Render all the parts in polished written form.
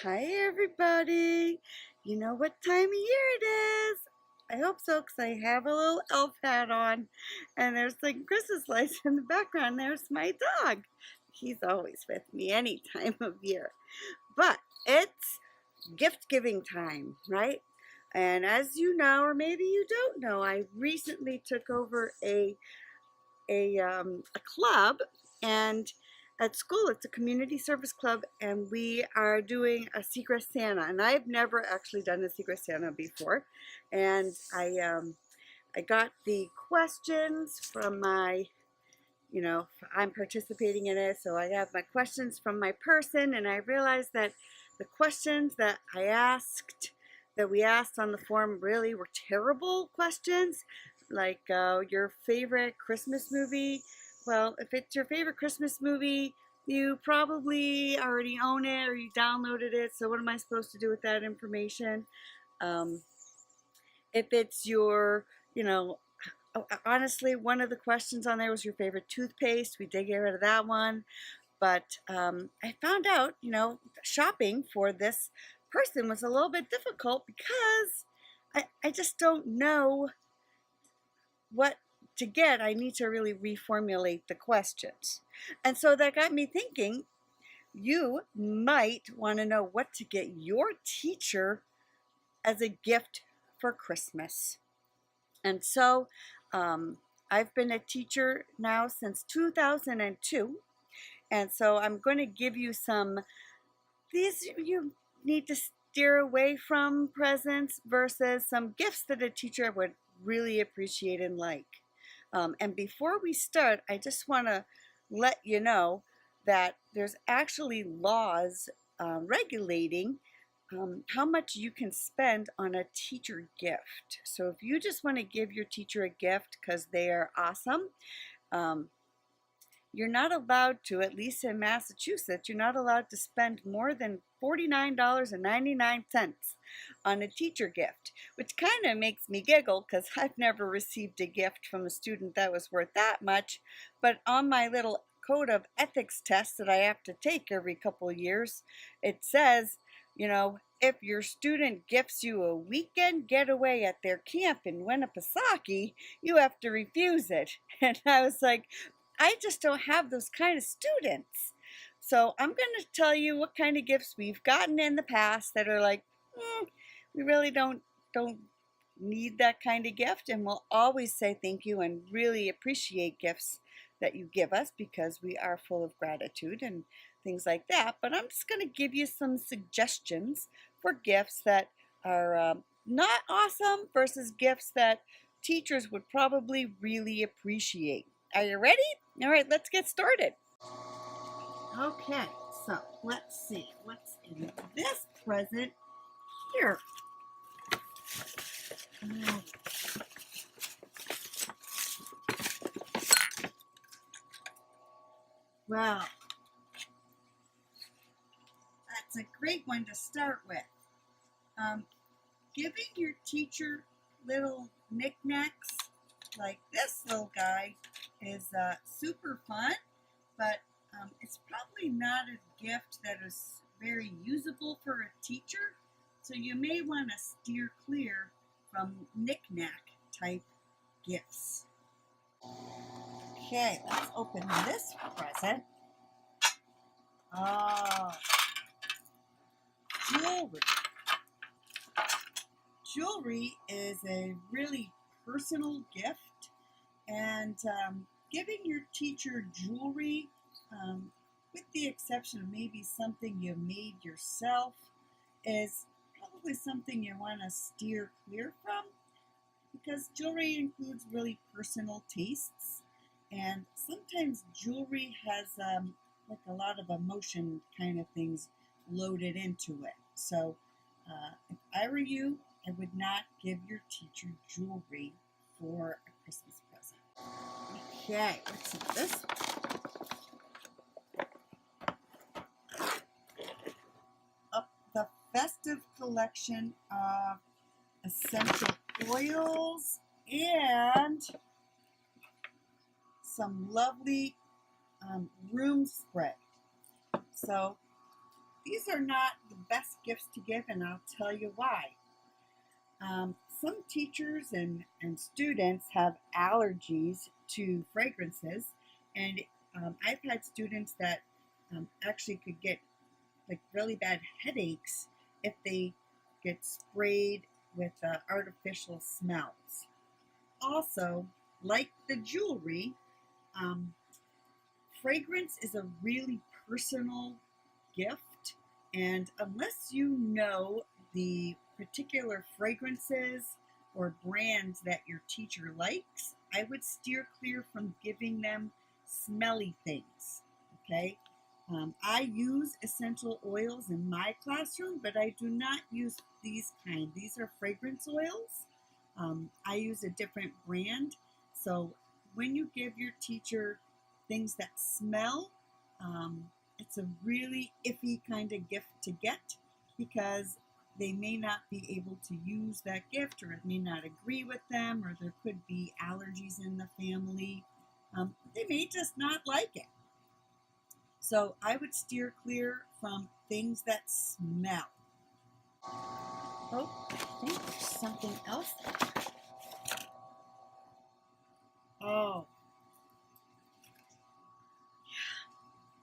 Hi everybody! You know what time of year it is? I hope so because I have a little elf hat on and there's like Christmas lights in the background. There's my dog. He's always with me any time of year. But it's gift giving time, right? And as you know, or maybe you don't know, I recently took over a club, and at school it's a community service club, and we are doing a Secret Santa, and I've never actually done a Secret Santa before. And I got the questions from my, I'm participating in it, so I have my questions from my person, and I realized that the questions that we asked on the form really were terrible questions, like your favorite Christmas movie. Well, if it's your favorite Christmas movie, you probably already own it or you downloaded it, so what am I supposed to do with that information? Um, if it's your, you know, honestly, one of the questions on there was your favorite toothpaste. We did get rid of that one. But I found out, shopping for this person was a little bit difficult because I just don't know what to get. I need to really reformulate the questions. And so that got me thinking, you might want to know what to get your teacher as a gift for Christmas. And so I've been a teacher now since 2002. And so I'm going to give you these you need to steer away from presents versus some gifts that a teacher would really appreciate and like. And before we start, I just want to let you know that there's actually laws regulating how much you can spend on a teacher gift. So if you just want to give your teacher a gift because they are awesome, um, you're not allowed to, at least in Massachusetts, you're not allowed to spend more than $49.99 on a teacher gift, which kind of makes me giggle because I've never received a gift from a student that was worth that much. But on my little code of ethics test that I have to take every couple of years, it says, if your student gifts you a weekend getaway at their camp in Winnipesaukee, you have to refuse it. And I was like, I just don't have those kind of students. So I'm going to tell you what kind of gifts we've gotten in the past that are like, we really don't need that kind of gift, and we'll always say thank you and really appreciate gifts that you give us because we are full of gratitude and things like that. But I'm just going to give you some suggestions for gifts that are not awesome versus gifts that teachers would probably really appreciate. Are you ready? All right, let's get started. Okay, so let's see what's in this present here. Wow, that's a great one to start with. Giving your teacher little knickknacks like this little guy is super fun, but it's probably not a gift that is very usable for a teacher, so you may want to steer clear from knickknack type gifts. Okay, let's open this present. Oh, jewelry. Jewelry is a really personal gift, and giving your teacher jewelry, with the exception of maybe something you made yourself, is probably something you want to steer clear from because jewelry includes really personal tastes, and sometimes jewelry has like a lot of emotion kind of things loaded into it. So if I were you, I would not give your teacher jewelry for a Christmas present. Okay, let's see this. The festive collection of essential oils and some lovely room spray. So these are not the best gifts to give, and I'll tell you why. Some teachers and students have allergies to fragrances, and I've had students that actually could get like really bad headaches if they get sprayed with artificial smells. Also, like the jewelry, um, fragrance is a really personal gift, and unless you know the particular fragrances or brands that your teacher likes, I would steer clear from giving them smelly things. Okay. I use essential oils in my classroom, but I do not use these kind. These are fragrance oils. I use a different brand. So when you give your teacher things that smell, it's a really iffy kind of gift to get because they may not be able to use that gift, or it may not agree with them, or there could be allergies in the family. They may just not like it. So I would steer clear from things that smell. Oh, I think there's something else. Oh,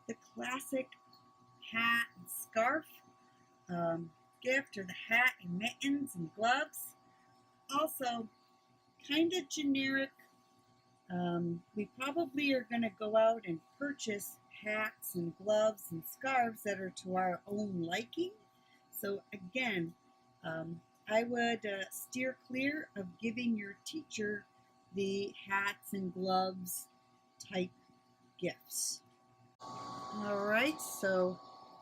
the classic hat and scarf gift, or the hat and mittens and gloves. Also, kind of generic. We probably are going to go out and purchase hats and gloves and scarves that are to our own liking. So again, I would steer clear of giving your teacher the hats and gloves type gifts. All right, so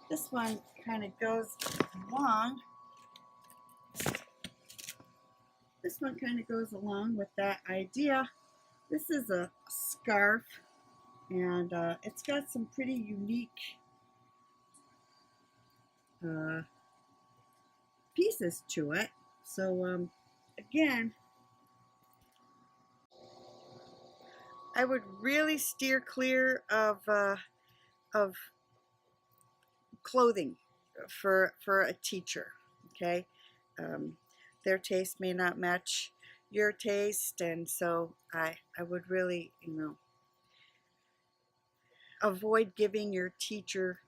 this one kind of goes along. This one kind of goes along with that idea. This is a scarf, and it's got some pretty unique pieces to it. So again, I would really steer clear of clothing for a teacher. Okay, their taste may not match your taste, and so I would really, avoid giving your teacher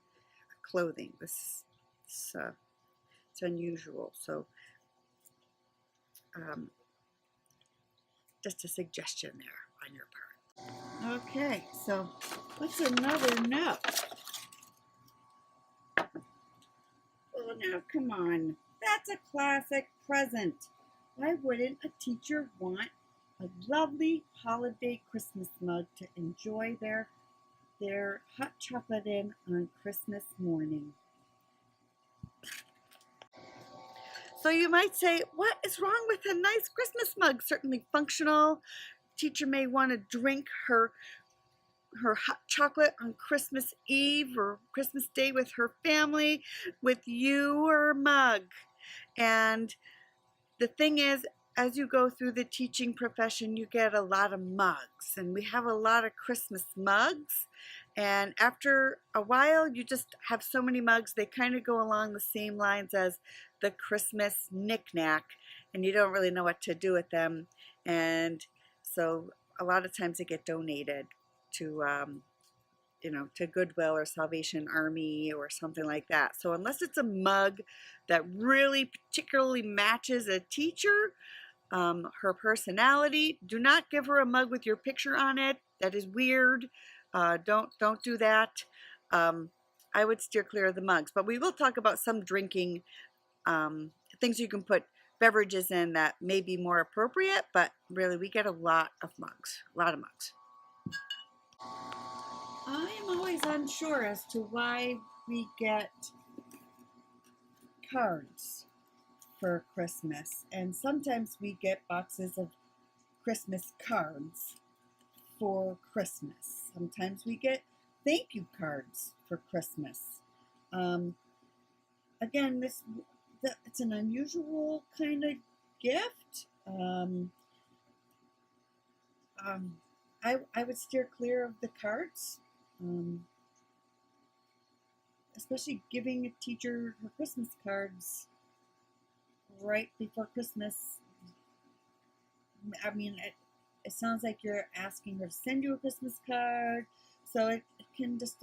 clothing. It's unusual. So just a suggestion there on your part. Okay, so what's another note? Oh, now come on. That's a classic present. Why wouldn't a teacher want a lovely holiday Christmas mug to enjoy their hot chocolate in on Christmas morning? So you might say, what is wrong with a nice Christmas mug? Certainly functional. Teacher may want to drink her hot chocolate on Christmas Eve or Christmas Day with her family with your mug. And the thing is, as you go through the teaching profession, you get a lot of mugs, and we have a lot of Christmas mugs. And after a while, you just have so many mugs, they kind of go along the same lines as the Christmas knick-knack, and you don't really know what to do with them. And so a lot of times they get donated to to Goodwill or Salvation Army or something like that. So unless it's a mug that really particularly matches a teacher, her personality, do not give her a mug with your picture on it. That is weird. Don't do that. I would steer clear of the mugs, but we will talk about some drinking things you can put beverages in that may be more appropriate, but really we get a lot of mugs, I am always unsure as to why we get cards for Christmas, and sometimes we get boxes of Christmas cards for Christmas. Sometimes we get thank you cards for Christmas. Again, it's an unusual kind of gift. I would steer clear of the cards. especially giving a teacher her Christmas cards right before Christmas. I mean, it sounds like you're asking her to send you a Christmas card, so it can just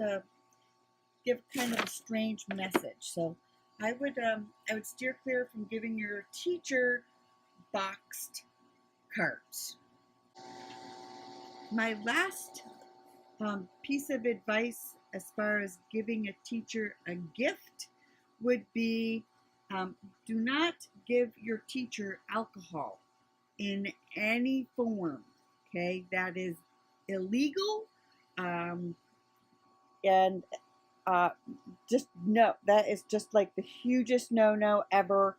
give kind of a strange message. So I would steer clear from giving your teacher boxed cards. My last piece of advice as far as giving a teacher a gift would be do not give your teacher alcohol in any form. Okay, that is illegal. And just no, that is just like the hugest no ever.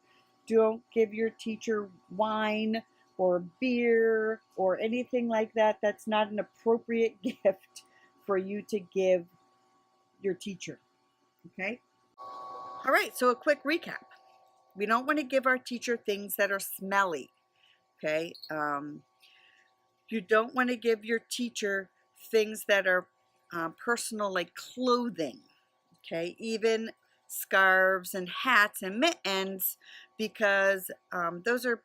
Don't give your teacher wine or beer or anything like that. That's not an appropriate gift for you to give your teacher. Okay? All right, so a quick recap. We don't want to give our teacher things that are smelly. Okay? You don't want to give your teacher things that are personal, like clothing. Okay, even scarves and hats and mittens, because those are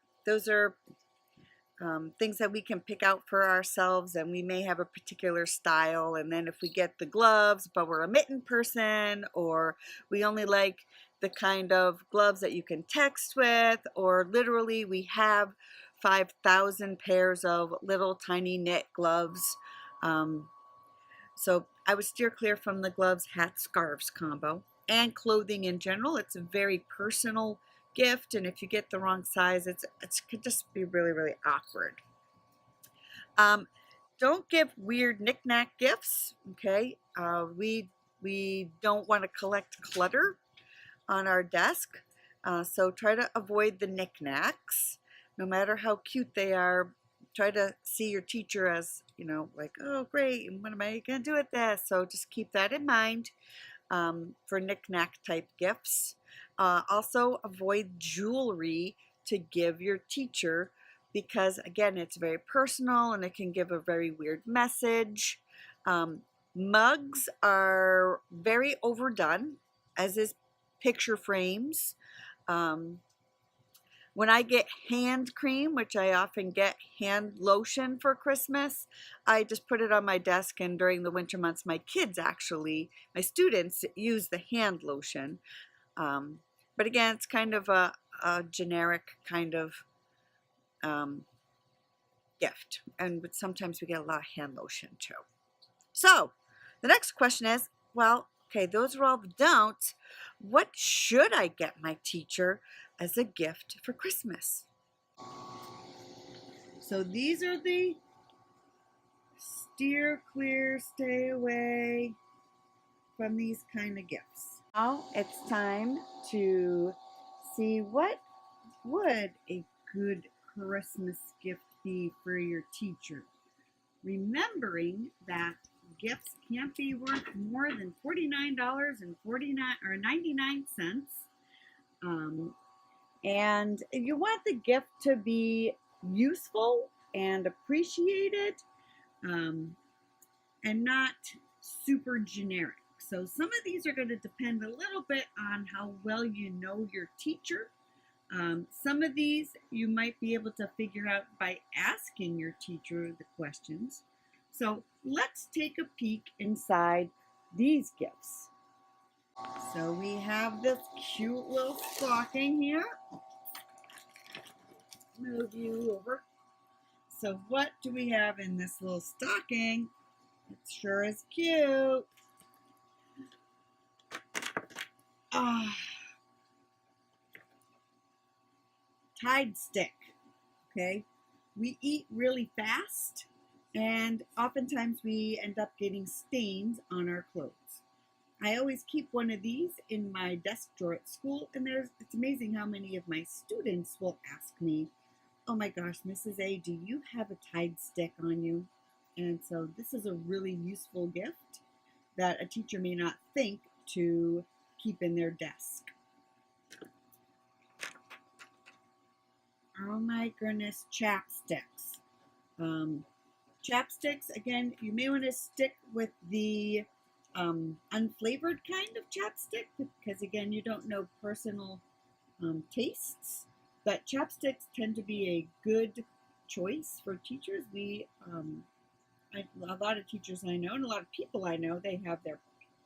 things that we can pick out for ourselves, and we may have a particular style. And then if we get the gloves, but we're a mitten person, or we only like the kind of gloves that you can text with, or literally we have 5,000 pairs of little tiny knit gloves. So I would steer clear from the gloves, hats, scarves combo, and clothing in general. It's a very personal gift, and if you get the wrong size, it could just be really, really awkward. Don't give weird knick-knack gifts. Okay, we don't want to collect clutter on our desk, so try to avoid the knickknacks, no matter how cute they are. Try to see your teacher as, like, oh, great, and what am I going to do with this? So just keep that in mind for knick-knack type gifts. Also, avoid jewelry to give your teacher, because, again, it's very personal and it can give a very weird message. Mugs are very overdone, as is picture frames. When I get hand cream, which I often get hand lotion for Christmas, I just put it on my desk, and during the winter months, my students use the hand lotion. But again, it's kind of a generic kind of gift, and sometimes we get a lot of hand lotion too. So the next question is, well, okay, those are all the don'ts. What should I get my teacher as a gift for Christmas? So these are the steer clear, stay away from these kind of gifts. Now it's time to see what would a good Christmas gift be for your teacher. Remembering that gifts can't be worth more than $49.99. And you want the gift to be useful and appreciated, and not super generic. So some of these are going to depend a little bit on how well you know your teacher. Some of these you might be able to figure out by asking your teacher the questions. So let's take a peek inside these gifts. So we have this cute little stocking here. Move you over. So what do we have in this little stocking? It sure is cute. Tide stick. Okay, we eat really fast, and oftentimes we end up getting stains on our clothes. I always keep one of these in my desk drawer at school, and it's amazing how many of my students will ask me, oh my gosh, Mrs. A, do you have a Tide stick on you? And so this is a really useful gift that a teacher may not think to keep in their desk. Oh my goodness, chapsticks. Chapsticks, again, you may want to stick with the unflavored kind of chapstick, because again, you don't know personal tastes, but chapsticks tend to be a good choice for teachers. A lot of teachers I know and a lot of people I know, they have their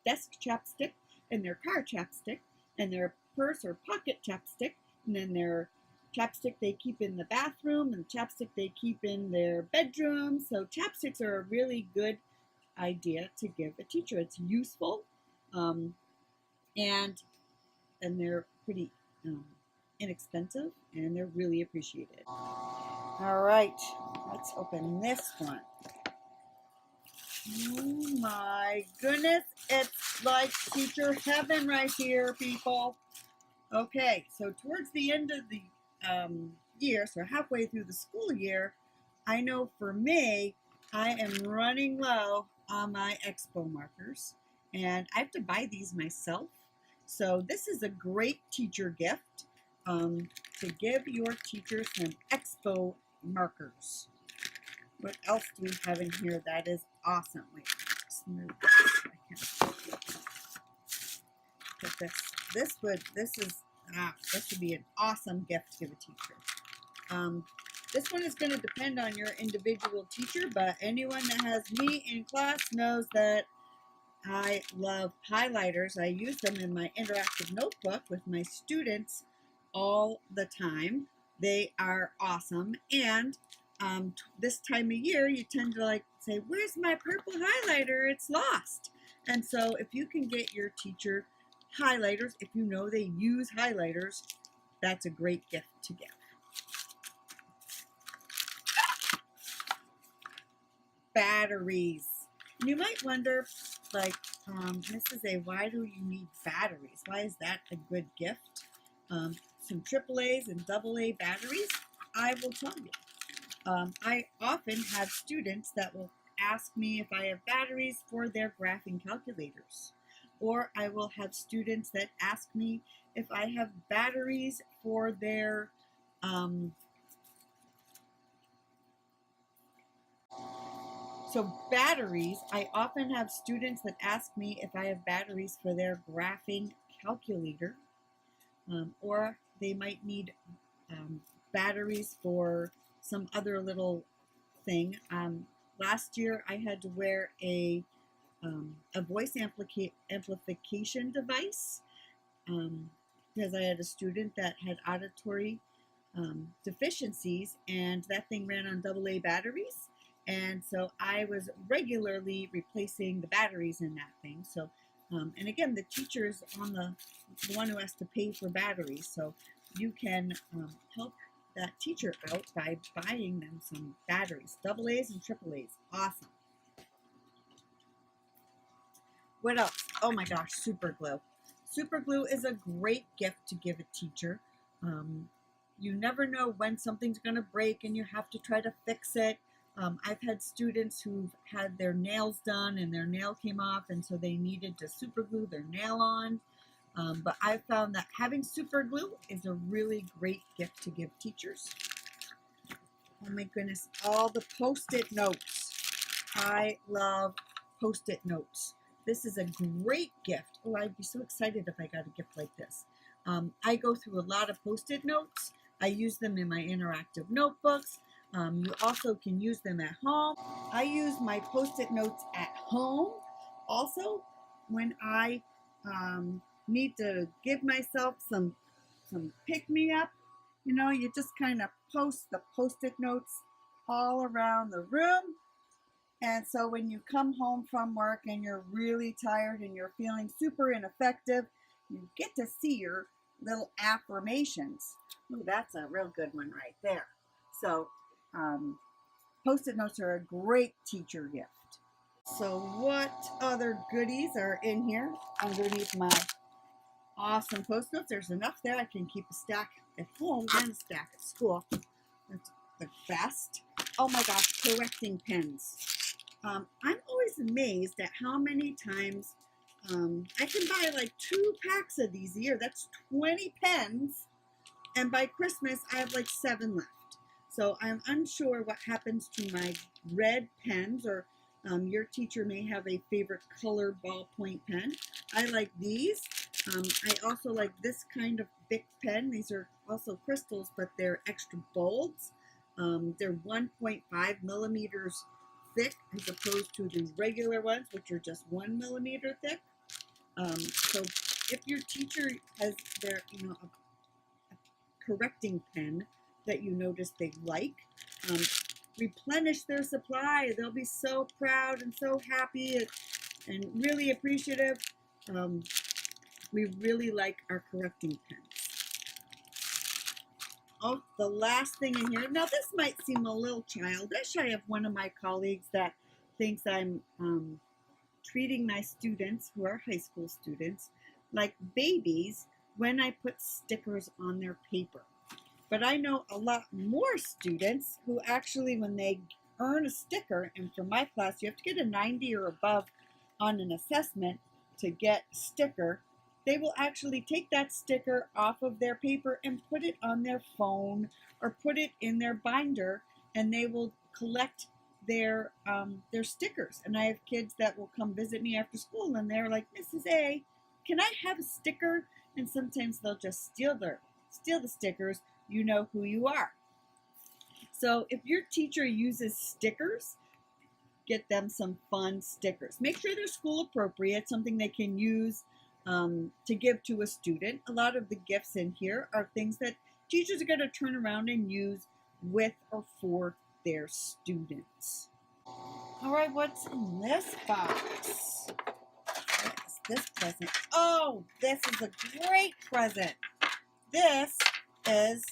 desk chapstick and their car chapstick and their purse or pocket chapstick, and then their chapstick they keep in the bathroom and chapstick they keep in their bedroom. So chapsticks are a really good idea to give a teacher. It's useful, and they're pretty inexpensive, and they're really appreciated. All right, let's open this one. Oh my goodness, it's like teacher heaven right here, people. Okay, so towards the end of the year, so halfway through the school year, I know for me, I am running low on my expo markers, and I have to buy these myself. So this is a great teacher gift to give your teacher some expo markers. What else do we have in here that is awesome? Wait, just move this. Put this. This would be an awesome gift to give a teacher. This one is going to depend on your individual teacher, but anyone that has me in class knows that I love highlighters. I use them in my interactive notebook with my students all the time. They are awesome, and this time of year, you tend to like say, where's my purple highlighter? It's lost. And so if you can get your teacher highlighters, if you know they use highlighters, that's a great gift to give. Batteries. You might wonder, like, mrs.a, why do you need batteries? Why is that a good gift? Some AAAs and AA batteries, I will tell you. I often have students that will ask me if I have batteries for their graphing calculators, or I will have students that ask me if I have batteries for their batteries. I often have students that ask me if I have batteries for their graphing calculator, or they might need batteries for some other little thing. Last year I had to wear a voice amplification device because I had a student that had auditory deficiencies, and that thing ran on AA batteries, and so I was regularly replacing the batteries in that thing. So and again, the teacher is on the one who has to pay for batteries, so you can help that teacher out by buying them some batteries, AA's and AAA's. Awesome. What else? Oh my gosh, super glue. Super glue is a great gift to give a teacher. You never know when something's going to break and you have to try to fix it. I've had students who've had their nails done and their nail came off, and so they needed to super glue their nail on. But I've found that having super glue is a really great gift to give teachers. Oh my goodness, all the Post-it notes. I love Post-it notes. This is a great gift. Oh, I'd be so excited if I got a gift like this. I go through a lot of Post-it notes. I use them in my interactive notebooks. You also can use them at home. I use my Post-it notes at home. Also, when I need to give myself some pick-me-up, you know, you just kind of post the Post-it notes all around the room. And so when you come home from work and you're really tired and you're feeling super ineffective, you get to see your little affirmations. Ooh, that's a real good one right there. So Post-it notes are a great teacher gift. So what other goodies are in here underneath my awesome Post-it notes? There's enough there. I can keep a stack at home and a stack at school. That's the best. Oh my gosh, correcting pens. I'm always amazed at how many times I can buy like 2 packs of these a year. That's 20 pens, and by Christmas I have like 7 left. So I'm unsure what happens to my red pens, or Your teacher may have a favorite color ballpoint pen. I like these. I also like this kind of Bic pen. These are also crystals, but they're extra bold. They're 1.5 millimeters thick as opposed to the regular ones, which are just 1 millimeter thick. So if your teacher has their, a correcting pen that you notice they like, replenish their supply. They'll be so proud and so happy and really appreciative. We really like our correcting pens. Oh, the last thing in here. Now, this might seem a little childish. I have one of my colleagues that thinks I'm treating my students, who are high school students, like babies when I put stickers on their paper. But I know a lot more students who actually, when they earn a sticker, and for my class, you have to get a 90 or above on an assessment to get a sticker, they will actually take that sticker off of their paper and put it on their phone or put it in their binder, and they will collect their stickers. And I have kids that will come visit me after school, and they're like, Mrs. A, can I have a sticker? And sometimes they'll just steal the stickers. You know who you are. So if your teacher uses stickers, get them some fun stickers. Make sure they're school appropriate, something they can use to give to a student. A lot of the gifts in here are things that teachers are going to turn around and use with or for their students. All right, what's in this box? What is this present? Oh, this is a great present. This is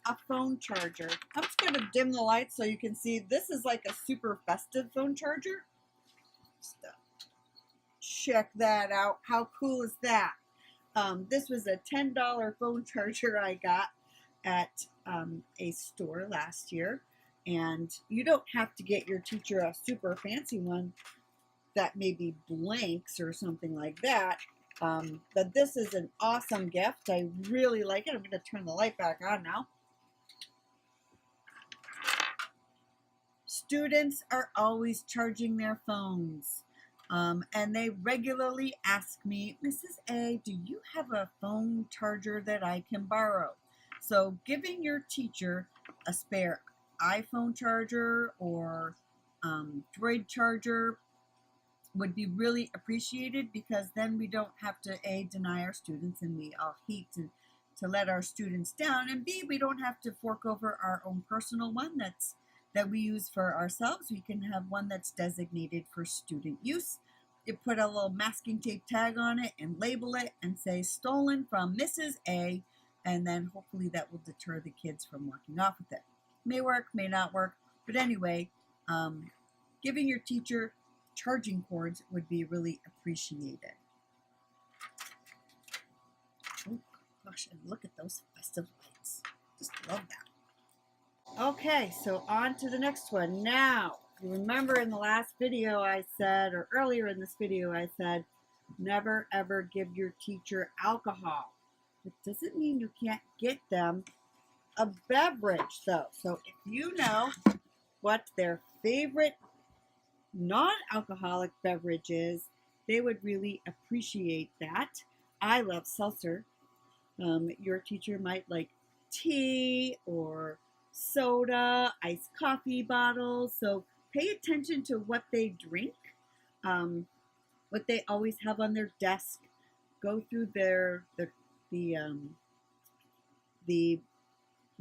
a phone charger. I'm just going to dim the lights so you can see. This is like a super festive phone charger. Check that out. How cool is that? This was a $10 phone charger I got at a store last year. And you don't have to get your teacher a super fancy one that maybe blanks or something like that. But this is an awesome gift. I really like it. I'm going to turn the light back on now. Students are always charging their phones. And they regularly ask me, Mrs. A, do you have a phone charger that I can borrow? So giving your teacher a spare iPhone charger or Droid charger would be really appreciated, because then we don't have to A, deny our students, and we all hate to let our students down, and B, we don't have to fork over our own personal one that we use for ourselves. We can have one that's designated for student use. You put a little masking tape tag on it and label it and say stolen from Mrs. A, and then hopefully that will deter the kids from walking off with it. May work, may not work, but anyway, giving your teacher charging cords would be really appreciated. Oh gosh, and look at those festive lights. Just love that. Okay, so on to the next one. Now, you remember in the last video I said, or earlier in this video I said, never ever give your teacher alcohol. It doesn't mean you can't get them a beverage though. So if you know what their favorite non-alcoholic beverage is, they would really appreciate that. I love seltzer. Your teacher might like tea or soda, iced coffee bottles. So pay attention to what they drink, what they always have on their desk. Go through the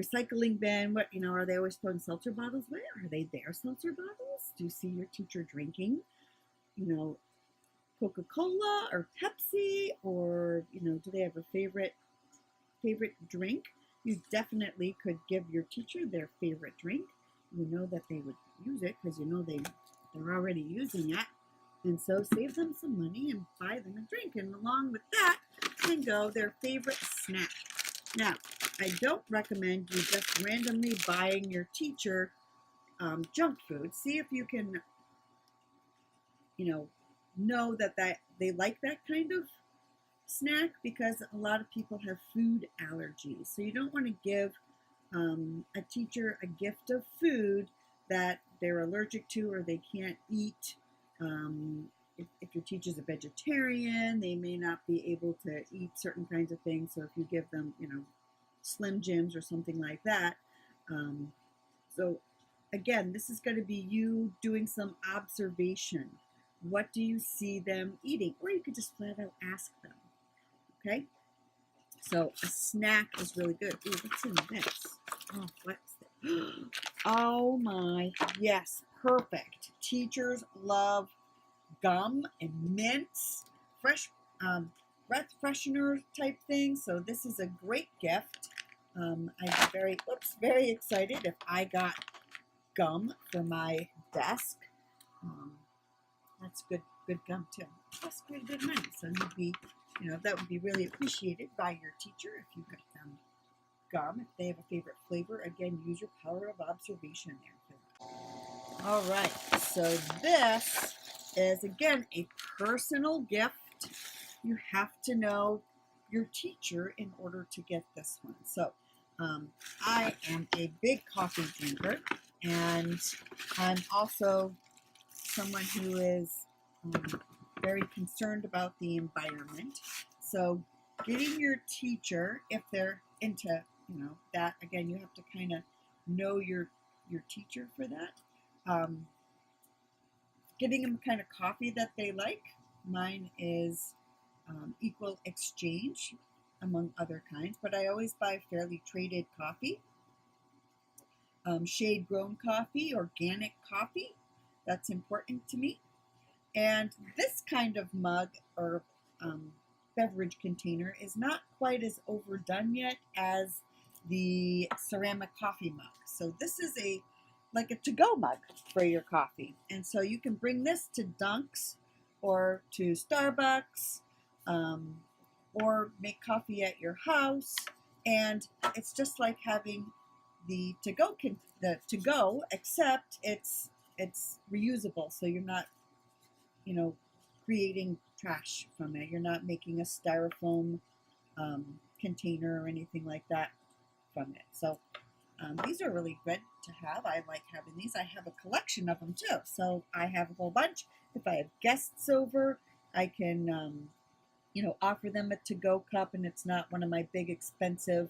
recycling bin. What, are they always throwing seltzer bottles away? Are they their seltzer bottles? Do you see your teacher drinking, Coca-Cola or Pepsi, or do they have a favorite drink? You definitely could give your teacher their favorite drink. You know that they would use it because they're already using it, and so save them some money and buy them a drink. And along with that can go their favorite snack. Now, I don't recommend you just randomly buying your teacher junk food. See if you can, know that they like that kind of snack, because a lot of people have food allergies. So you don't want to give a teacher a gift of food that they're allergic to or they can't eat, If your teacher's a vegetarian, they may not be able to eat certain kinds of things. So if you give them, Slim Jims or something like that. So again, this is going to be you doing some observation. What do you see them eating? Or you could just flat out ask them. Okay? So a snack is really good. Ooh, what's in this? Oh, what's this? Oh my, yes, perfect. Teachers love gum and mints, fresh breath freshener type thing. So this is a great gift. I'm very excited if I got gum for my desk. That's good gum too. That's pretty good money. So you'd be, that would be really appreciated by your teacher if you got them gum. If they have a favorite flavor, again, use your power of observation there for that. All right. So this is again a personal gift. You have to know your teacher in order to get this one. So I am a big coffee drinker, and I'm also someone who is very concerned about the environment. So getting your teacher, if they're into, that, again, you have to kind of know your teacher for that. Getting them kind of coffee that they like. Mine is Equal Exchange, among other kinds, but I always buy fairly traded coffee. Shade grown coffee, organic coffee, that's important to me. And this kind of mug or beverage container is not quite as overdone yet as the ceramic coffee mug. So this is like a to-go mug for your coffee. And so you can bring this to Dunks or to Starbucks, or make coffee at your house. And it's just like having the to-go, except it's reusable. So you're not, creating trash from it. You're not making a styrofoam container or anything like that from it. So these are really good to have. I like having these. I have a collection of them too. So I have a whole bunch. If I have guests over, I can, offer them a to-go cup, and it's not one of my big expensive,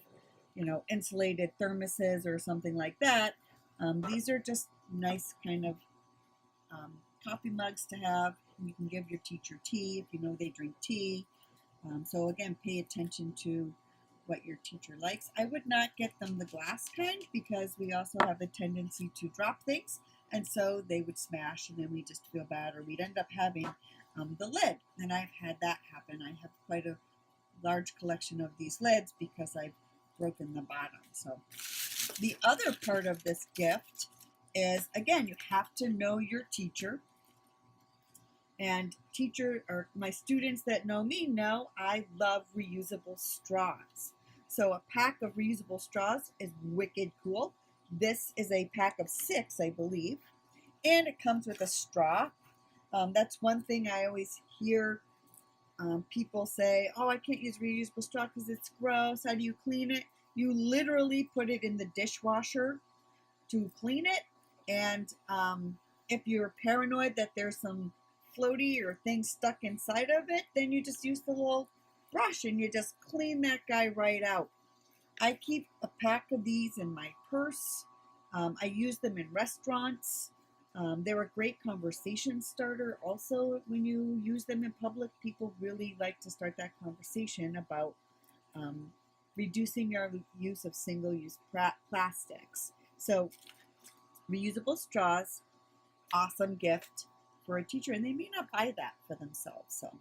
insulated thermoses or something like that. These are just nice kind of coffee mugs to have. You can give your teacher tea if you know they drink tea. So again, pay attention to what your teacher likes. I would not get them the glass kind because we also have a tendency to drop things, and so they would smash, and then we just feel bad, or we'd end up having the lid. And I've had that happen. I have quite a large collection of these lids because I've broken the bottom. So the other part of this gift is, again, you have to know your teacher. And my students that know me know I love reusable straws. So a pack of reusable straws is wicked cool. This is a pack of 6, I believe. And it comes with a straw. That's one thing I always hear people say, oh, I can't use reusable straw because it's gross. How do you clean it? You literally put it in the dishwasher to clean it. And if you're paranoid that there's some floaty or things stuck inside of it, then you just use the little brush and you just clean that guy right out. I keep a pack of these in my purse. I use them in restaurants. They're a great conversation starter. Also, when you use them in public, people really like to start that conversation about reducing your use of single-use plastics. So reusable straws, awesome gift for a teacher, and they may not buy that for themselves, so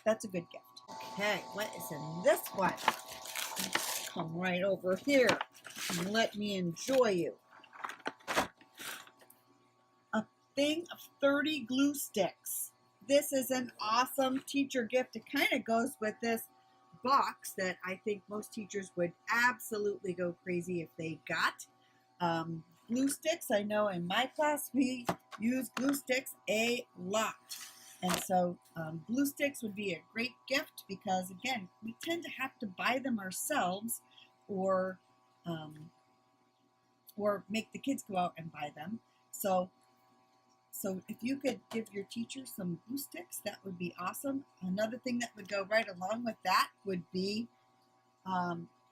that's a good gift. Okay, what is in this one? Come right over here and let me enjoy you. A thing of 30 glue sticks. This is an awesome teacher gift. It kind of goes with this box that I think most teachers would absolutely go crazy if they got. Glue sticks, I know in my class we use glue sticks a lot. And so glue sticks would be a great gift because, again, we tend to have to buy them ourselves or make the kids go out and buy them. So So if you could give your teacher some glue sticks, that would be awesome. Another thing that would go right along with that would be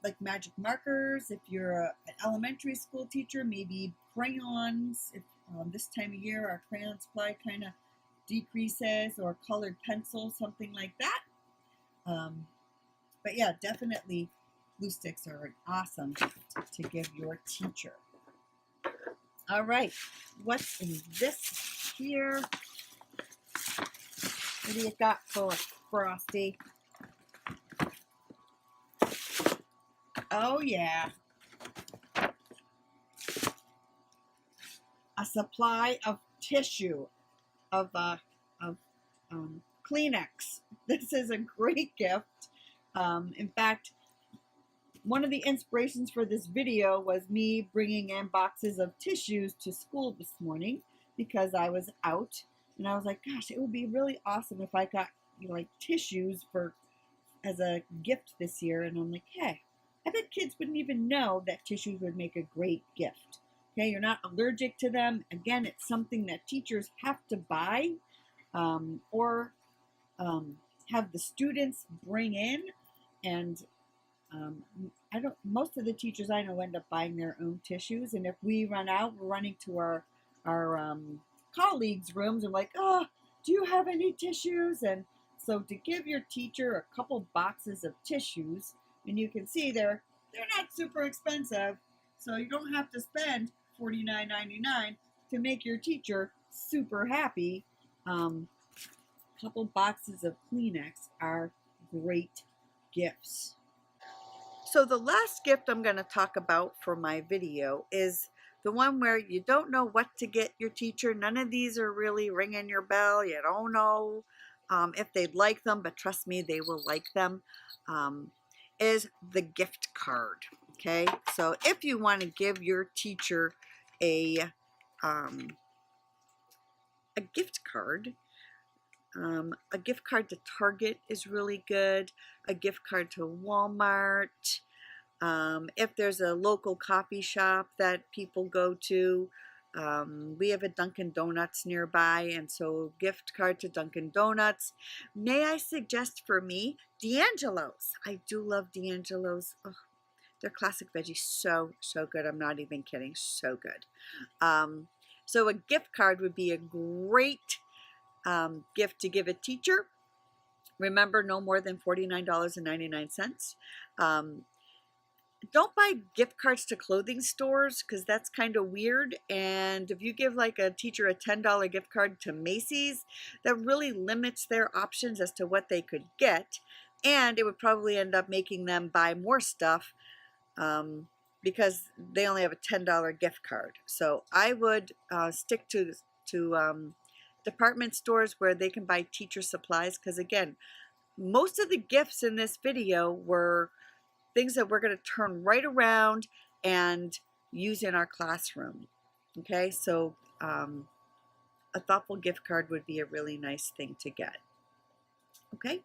like magic markers. If you're an elementary school teacher, maybe crayons. If this time of year our crayon supply kind of decreases, or colored pencils, something like that. But yeah, definitely glue sticks are an awesome gift to give your teacher. All right, what's in this here? What do you got for us, Frosty? Oh yeah, a supply of tissue, of Kleenex. This is a great gift. In fact, one of the inspirations for this video was me bringing in boxes of tissues to school this morning because I was out, and I was like, gosh, it would be really awesome if I got like tissues for as a gift this year. And I'm like, hey, I bet kids wouldn't even know that tissues would make a great gift. Okay, you're not allergic to them. Again, it's something that teachers have to buy or have the students bring in. And most of the teachers I know end up buying their own tissues. And if we run out, we're running to our colleagues' rooms and like, oh, do you have any tissues? And so to give your teacher a couple boxes of tissues, and you can see they're not super expensive, so you don't have to spend $49.99 to make your teacher super happy. Couple boxes of Kleenex are great gifts. So the last gift I'm going to talk about for my video is the one where you don't know what to get your teacher. None of these are really ringing your bell. You don't know if they'd like them, but trust me, they will like them. Is the gift card. Okay, so if you want to give your teacher a gift card, a gift card to Target is really good. A gift card to Walmart. If there's a local coffee shop that people go to, we have a Dunkin' Donuts nearby, and so gift card to Dunkin' Donuts. May I suggest for me, D'Angelo's. I do love D'Angelo's. Oh, their classic veggie, so good. I'm not even kidding, so good. So a gift card would be a great gift to give a teacher. Remember, no more than $49.99. Don't buy gift cards to clothing stores because that's kind of weird. And if you give like a teacher a $10 gift card to Macy's, that really limits their options as to what they could get. And it would probably end up making them buy more stuff because they only have a $10 gift card. So I would stick to department stores where they can buy teacher supplies, because again, most of the gifts in this video were things that we're going to turn right around and use in our classroom. Okay, so a thoughtful gift card would be a really nice thing to get. Okay,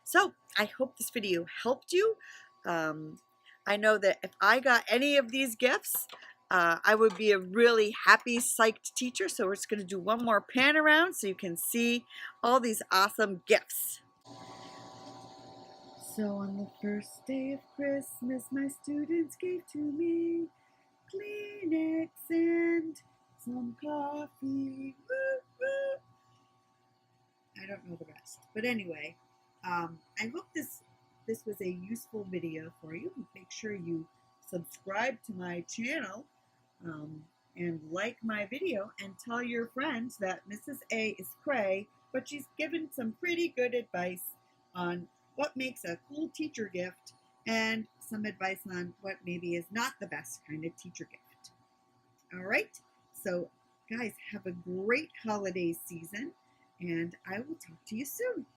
so I hope this video helped you. I know that if I got any of these gifts, I would be a really happy, psyched teacher. So we're just going to do one more pan around so you can see all these awesome gifts. So on the first day of Christmas, my students gave to me Kleenex and some coffee. Woo, woo. I don't know the rest, but anyway, I hope this was a useful video for you. Make sure you subscribe to my channel and like my video, and tell your friends that Mrs. A is cray, but she's given some pretty good advice on what makes a cool teacher gift and some advice on what maybe is not the best kind of teacher gift. All right, so guys, have a great holiday season, and I will talk to you soon.